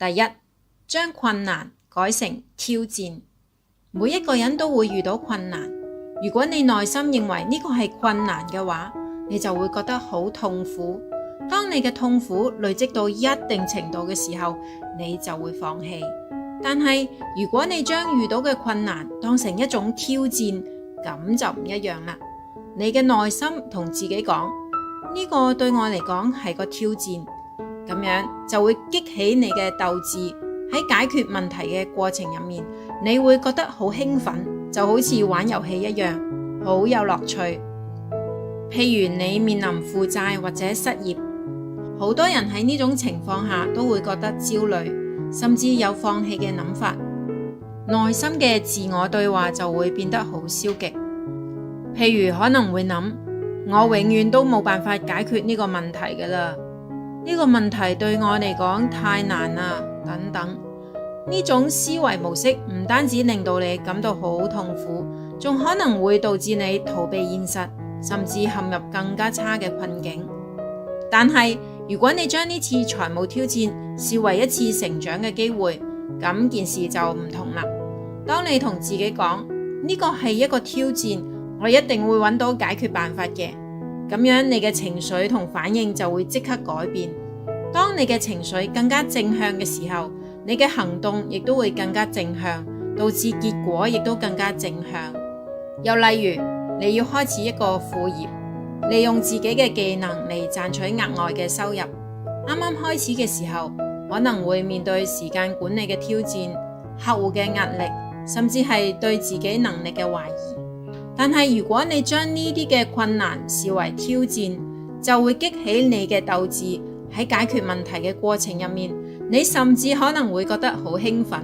第一，將困難改成挑戰。每一個人都會遇到困難，如果你內心認為呢個係困難嘅話，你就會覺得好痛苦。當你嘅痛苦累積到一定程度嘅時候，你就會放棄。但係如果你將遇到嘅困難當成一種挑戰，咁就唔一樣啦。你嘅內心同自己講，呢個對我嚟講係個挑戰，咁樣就會激起你嘅鬥志。喺解決問題嘅過程入面，你會覺得好興奮，就好似玩遊戲一樣，好有樂趣。譬如你面臨負債或者失業，好多人喺呢種情況下都會覺得焦慮，甚至有放棄嘅諗法，內心嘅自我對話就會變得好消極。譬如可能會諗，我永遠都冇辦法解決呢個問題㗎啦，呢個問題對我嚟講太難啦，等等。呢種思維模式唔單止令到你感到好痛苦，仲可能會導致你逃避現實，甚至陷入更加差嘅困境。但係如果你將呢次財務挑戰視為一次成長嘅機會，咁件事就唔同啦。當你同自己講，呢個係一個挑戰，我一定會揾到解決辦法嘅，咁樣你嘅情緒同反應就會即刻改變。當你嘅情緒更加正向嘅時候，你嘅行動亦都會更加正向，導致結果亦都更加正向。又例如你要開始一個副業，利用自己嘅技能嚟賺取額外嘅收入。啱啱開始嘅時候，可能會面對時間管理嘅挑戰、客戶嘅壓力，甚至係對自己能力嘅懷疑。但係如果你將呢啲嘅困難視為挑戰，就會激起你嘅鬥志。喺解決問題嘅過程入面，你甚至可能會覺得好興奮。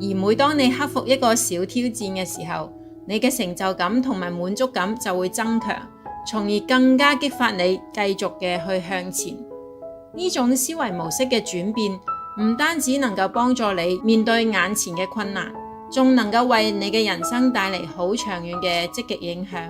而每當你克服一個小挑戰嘅時候，你嘅成就感同埋滿足感就會增強，從而更加激發你繼續嘅去向前。呢種思維模式嘅轉變，唔單止能夠幫助你面對眼前嘅困難，仲能夠為你嘅人生帶嚟好長遠嘅積極影響。